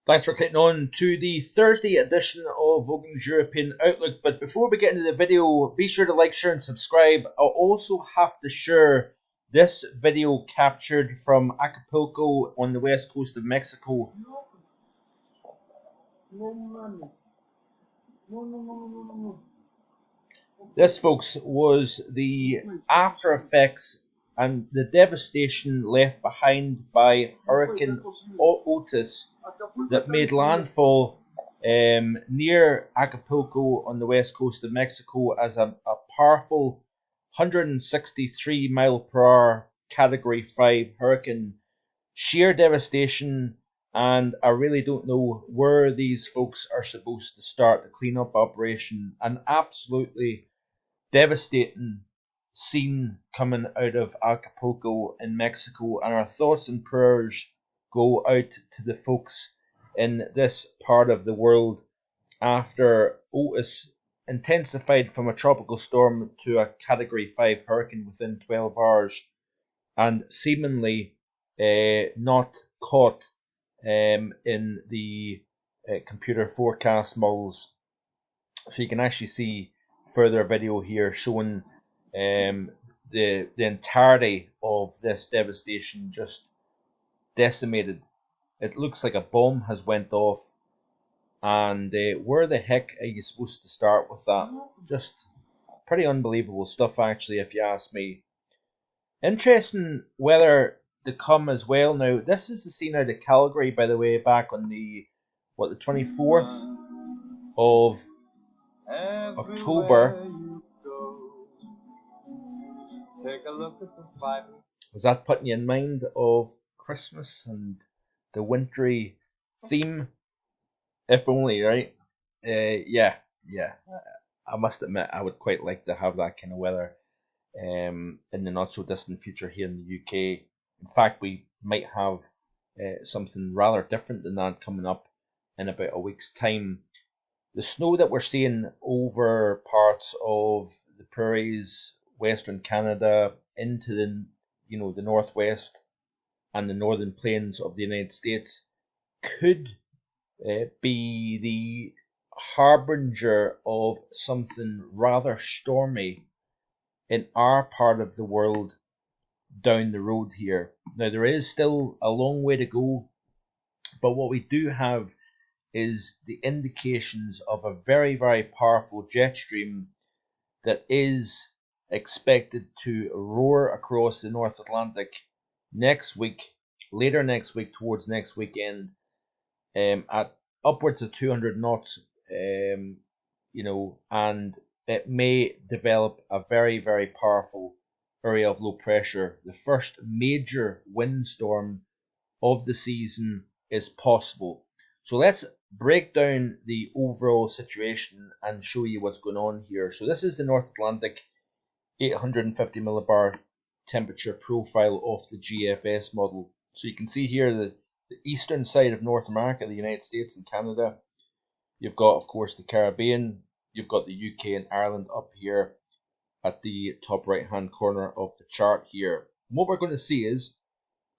Thanks for clicking on to the Thursday edition of Vogan's European Outlook. But before we get into the video, be sure to like, share and subscribe. I'll also have to share this video captured from Acapulco on the west coast of Mexico. This, folks, was the after effects and the devastation left behind by Hurricane Otis that made landfall near Acapulco on the west coast of Mexico as a powerful 163 mile per hour Category 5 hurricane. Sheer devastation, and I really don't know where these folks are supposed to start the cleanup operation. An absolutely devastating scene coming out of Acapulco in Mexico, and our thoughts and prayers go out to the folks in this part of the world after Otis intensified from a tropical storm to a Category 5 hurricane within 12 hours and seemingly not caught in the computer forecast models. So you can actually see further video here showing the entirety of this devastation just decimated. It looks like a bomb has went off, and where the heck are you supposed to start with that? Just pretty unbelievable stuff, actually, if you ask me. Interesting weather to come as well. Now, this is the scene out of Calgary, by the way, back on the 24th of October. Take a look at the fire. Was that putting you in mind of Christmas and the wintry theme? If only, right? Yeah. I must admit, I would quite like to have that kind of weather in the not so distant future here in the UK. In fact, we might have something rather different than that coming up in about a week's time. The snow that we're seeing over parts of the prairies, Western Canada, into the the northwest and the northern plains of the United States could be the harbinger of something rather stormy in our part of the world down the road here. Now, there is still a long way to go, but what we do have is the indications of a very, very powerful jet stream that is expected to roar across the North Atlantic next week, later next week, towards next weekend, at upwards of 200 knots, and it may develop a very, very powerful area of low pressure. The first major windstorm of the season is possible. So let's break down the overall situation and show you what's going on here. So this is the North Atlantic 850 millibar temperature profile of the GFS model. So you can see here the eastern side of North America, the United States and Canada. You've got, of course, the Caribbean. You've got the UK and Ireland up here at the top right hand corner of the chart here. And what we're going to see is,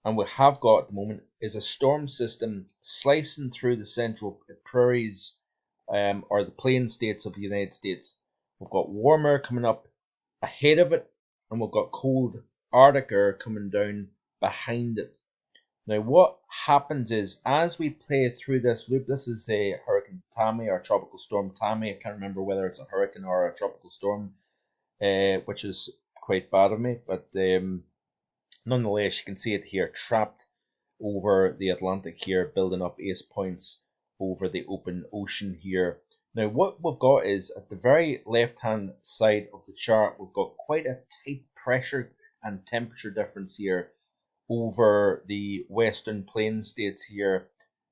and we have got at the moment, is a storm system slicing through the central prairies or the plain states of the United States. We've got warm air coming up ahead of it, and we've got cold Arctic air coming down behind it. Now, what happens is, as we play through this loop, this is a Hurricane Tammy or Tropical Storm Tammy. I can't remember whether it's a hurricane or a tropical storm, which is quite bad of me, but nonetheless, you can see it here trapped over the Atlantic here, building up ace points over the open ocean here. Now, what we've got is at the very left-hand side of the chart, we've got quite a tight pressure and temperature difference here over the western plain states here,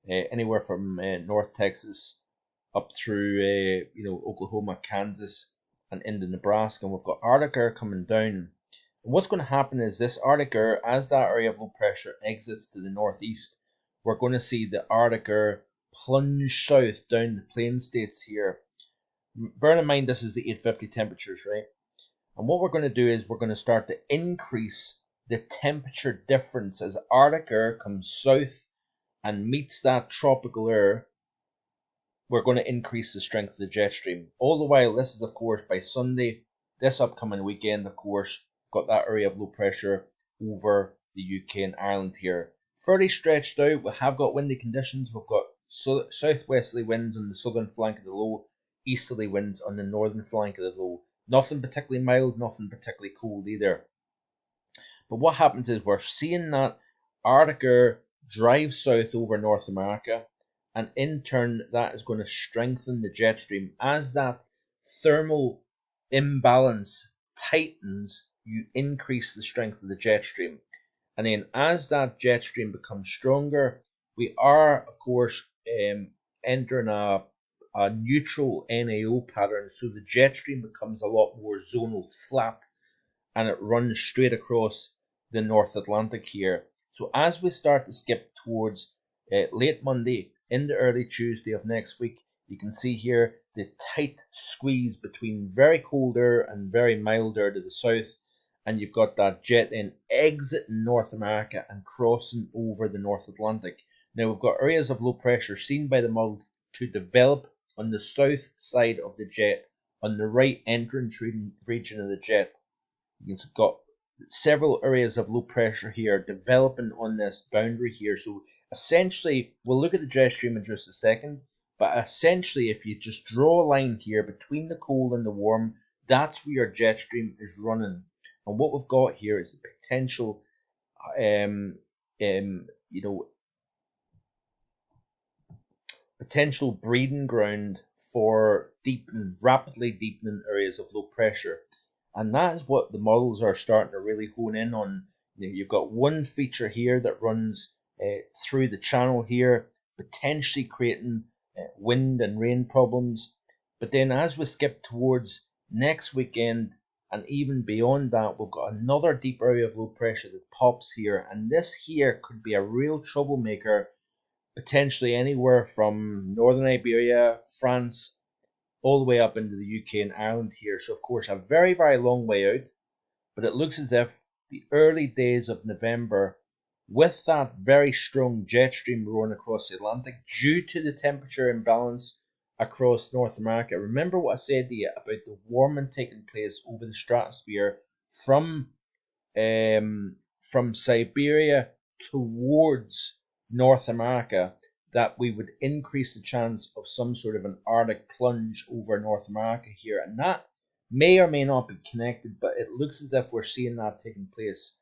anywhere from North Texas up through Oklahoma, Kansas, and into Nebraska. And we've got Arctic air coming down. And what's going to happen is this Arctic air, as that area of low pressure exits to the northeast, we're going to see the Arctic air plunge south down the plain states here. Bear in mind, this is the 850 temperatures, right? And what we're going to do is we're going to start to increase the temperature difference as Arctic air comes south and meets that tropical air, we're going to increase the strength of the jet stream. All the while, this is of course by Sunday, this upcoming weekend, of course, got that area of low pressure over the UK and Ireland here. Fairly stretched out. We have got windy conditions. We've got southwesterly winds on the southern flank of the low, easterly winds on the northern flank of the low. Nothing particularly mild, nothing particularly cold either. But what happens is we're seeing that Arctic air drive south over North America, and in turn that is going to strengthen the jet stream. As that thermal imbalance tightens, you increase the strength of the jet stream. And then as that jet stream becomes stronger, we are, of course, entering a neutral NAO pattern. So the jet stream becomes a lot more zonal flat, and it runs straight across the North Atlantic here. So as we start to skip towards late Monday into early Tuesday of next week, you can see here the tight squeeze between very cold air and very mild air to the south, and you've got that jet then exiting North America and crossing over the North Atlantic. Now we've got areas of low pressure seen by the model to develop on the south side of the jet, on the right entrance region of the jet. You've got several areas of low pressure here developing on this boundary here. So essentially, we'll look at the jet stream in just a second, but essentially if you just draw a line here between the cold and the warm, that's where your jet stream is running. And what we've got here is the potential potential breeding ground for rapidly deepening areas of low pressure. And that is what the models are starting to really hone in on. You've got one feature here that runs through the channel here, potentially creating wind and rain problems. But then as we skip towards next weekend and even beyond that, we've got another deep area of low pressure that pops here. And this here could be a real troublemaker, potentially anywhere from Northern Iberia, France, all the way up into the UK and Ireland here. So of course a very, very long way out, but it looks as if the early days of November, with that very strong jet stream rolling across the Atlantic due to the temperature imbalance across North America. Remember what I said to you about the warming taking place over the stratosphere from Siberia towards North America, that we would increase the chance of some sort of an Arctic plunge over North America here. And that may or may not be connected, but it looks as if we're seeing that taking place.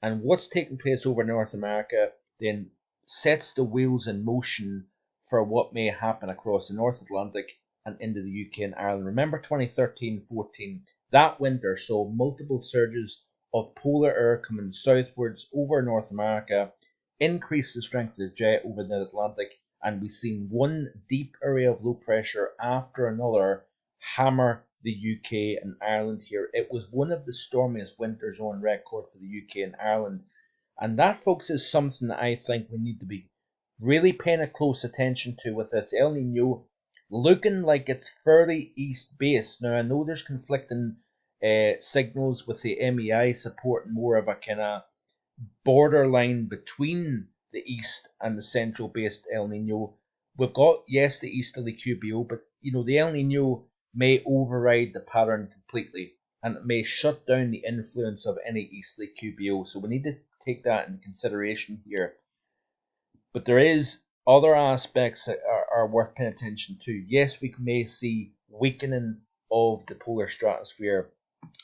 And what's taking place over North America then sets the wheels in motion for what may happen across the North Atlantic and into the UK and Ireland. Remember 2013-14, that winter saw multiple surges of polar air coming southwards over North America, increase the strength of the jet over the Atlantic, and we've seen one deep area of low pressure after another hammer the UK and Ireland here. It was one of the stormiest winters on record for the UK and Ireland. And that, folks, is something that I think we need to be really paying a close attention to with this El Nino looking like it's fairly east-based. Now, I know there's conflicting signals with the MEI supporting more of a kind of borderline between the east and the central based El Nino. We've got, yes, the easterly QBO, but the El Nino may override the pattern completely, and it may shut down the influence of any easterly QBO. So we need to take that into consideration here. But there is other aspects that are worth paying attention to. Yes, we may see weakening of the polar stratosphere.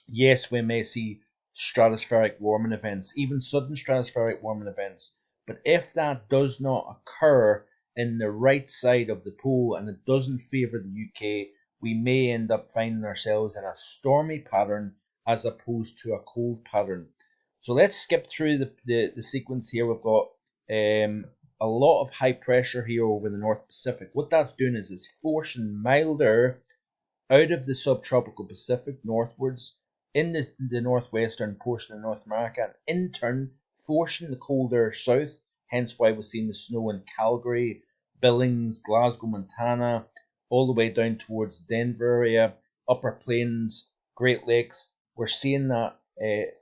Yes, we may see stratospheric warming events, even sudden stratospheric warming events. But if that does not occur in the right side of the pole and it doesn't favour the UK, we may end up finding ourselves in a stormy pattern as opposed to a cold pattern. So let's skip through the sequence here. We've got a lot of high pressure here over the North Pacific. What that's doing is it's forcing mild air out of the subtropical Pacific northwards in the northwestern portion of North America, and in turn forcing the cold air south, hence why we're seeing the snow in Calgary, Billings, Glasgow, Montana, all the way down towards Denver area, Upper Plains, Great Lakes. We're seeing that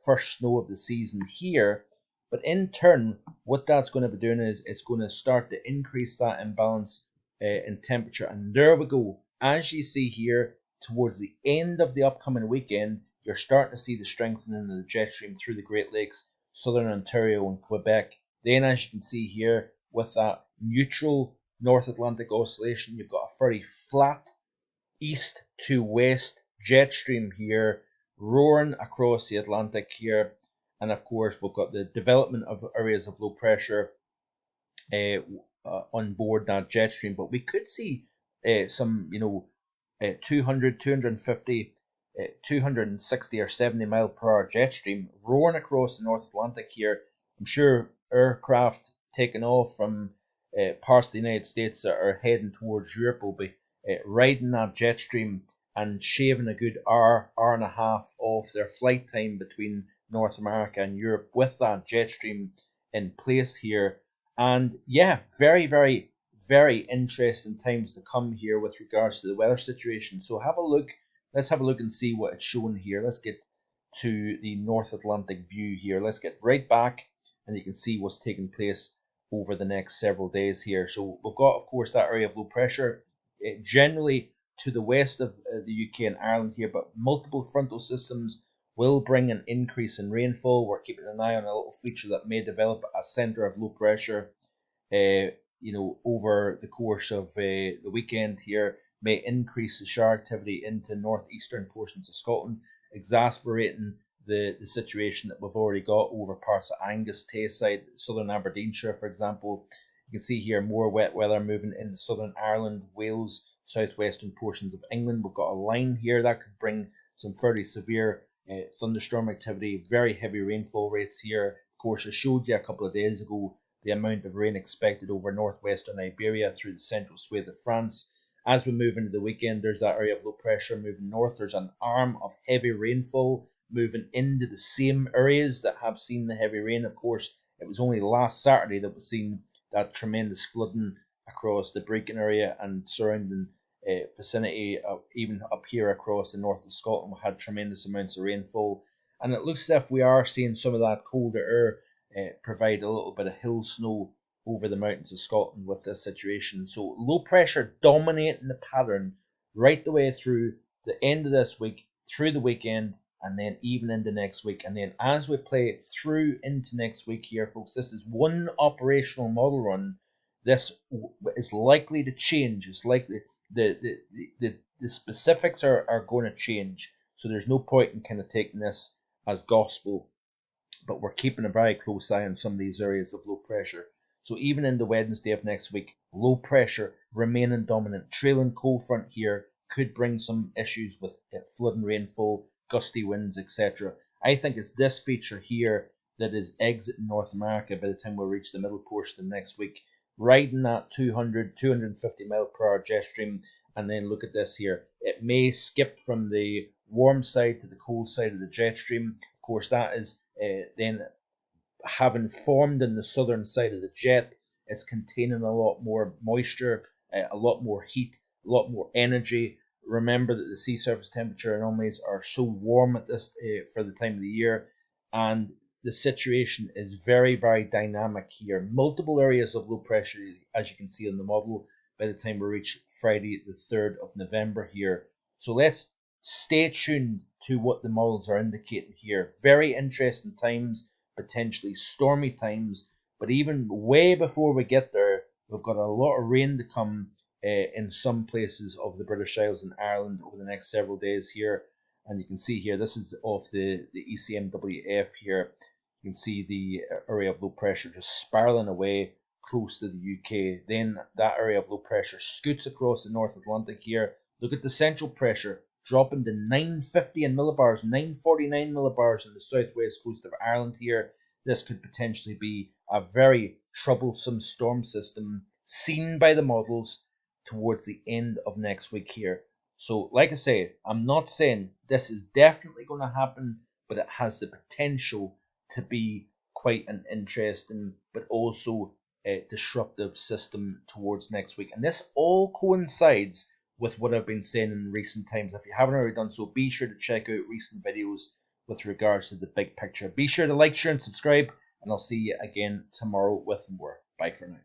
first snow of the season here, But in turn, what that's going to be doing is it's going to start to increase that imbalance in temperature. And there we go. As you see here, towards the end of the upcoming weekend, you're starting to see the strengthening of the jet stream through the Great Lakes, southern Ontario and Quebec. Then, as you can see here, with that neutral North Atlantic oscillation, you've got a very flat east to west jet stream here, roaring across the Atlantic here. And of course, we've got the development of areas of low pressure on board that jet stream. But we could see some, 200, 250, 260 or 70 mile per hour jet stream roaring across the North Atlantic here. I'm sure aircraft taking off from parts of the United States that are heading towards Europe will be riding that jet stream and shaving a good hour and a half off their flight time between North America and Europe with that jet stream in place here. And yeah, very, very, very interesting times to come here with regards to the weather situation. So have a look. Let's have a look and see what it's showing here. Let's get to the North Atlantic view here. Let's get right back and you can see what's taking place over the next several days here. So we've got, of course, that area of low pressure generally to the west of the UK and Ireland here, but multiple frontal systems will bring an increase in rainfall. We're keeping an eye on a little feature that may develop a centre of low pressure, over the course of the weekend here, may increase the shower activity into northeastern portions of Scotland, exacerbating the situation that we've already got over parts of Angus, Tayside, southern Aberdeenshire, for example. You can see here more wet weather moving into southern Ireland, Wales, southwestern portions of England. We've got a line here that could bring some fairly severe thunderstorm activity, very heavy rainfall rates here. Of course, I showed you a couple of days ago the amount of rain expected over northwestern Iberia through the central swathe of France. As we move into the weekend, there's that area of low pressure moving north. There's an arm of heavy rainfall moving into the same areas that have seen the heavy rain. Of course, it was only last Saturday that we've seen that tremendous flooding across the Brecon area and surrounding vicinity, even up here across the north of Scotland. We had tremendous amounts of rainfall, and it looks as if we are seeing some of that colder air provide a little bit of hill snow over the mountains of Scotland with this situation. So low pressure dominating the pattern right the way through the end of this week, through the weekend, and then even into next week. And then as we play through into next week here, folks, this is one operational model run. This is likely to change. It's likely the specifics are going to change. So there's no point in kind of taking this as gospel, but we're keeping a very close eye on some of these areas of low pressure. So even into Wednesday of next week, low pressure remaining dominant. Trailing cold front here could bring some issues with flooding rainfall, gusty winds, etc. I think it's this feature here that is exiting North America by the time we reach the middle portion of next week, riding that 200, 250 mile per hour jet stream. And then look at this here. It may skip from the warm side to the cold side of the jet stream. Of course, that is then having formed in the southern side of the jet. It's containing a lot more moisture, a lot more heat, a lot more energy. Remember that the sea surface temperature anomalies are so warm at this for the time of the year, and the situation is very, very dynamic here. Multiple areas of low pressure, as you can see on the model, by the time we reach Friday the 3rd of November here. So let's stay tuned to what the models are indicating here. Very interesting times, potentially stormy times, but even way before we get there, we've got a lot of rain to come in some places of the British Isles and Ireland over the next several days here. And you can see here, this is off the ECMWF here. You can see the area of low pressure just spiraling away close to the UK. Then that area of low pressure scoots across the North Atlantic here. Look at the central pressure dropping to 950 in millibars, 949 millibars on the southwest coast of Ireland here. This could potentially be a very troublesome storm system seen by the models towards the end of next week here. So, like I say, I'm not saying this is definitely going to happen, but it has the potential to be quite an interesting, but also disruptive system towards next week. And this all coincides with what I've been saying in recent times. If you haven't already done so, be sure to check out recent videos with regards to the big picture. Be sure to like, share, and subscribe, and I'll see you again tomorrow with more. Bye for now.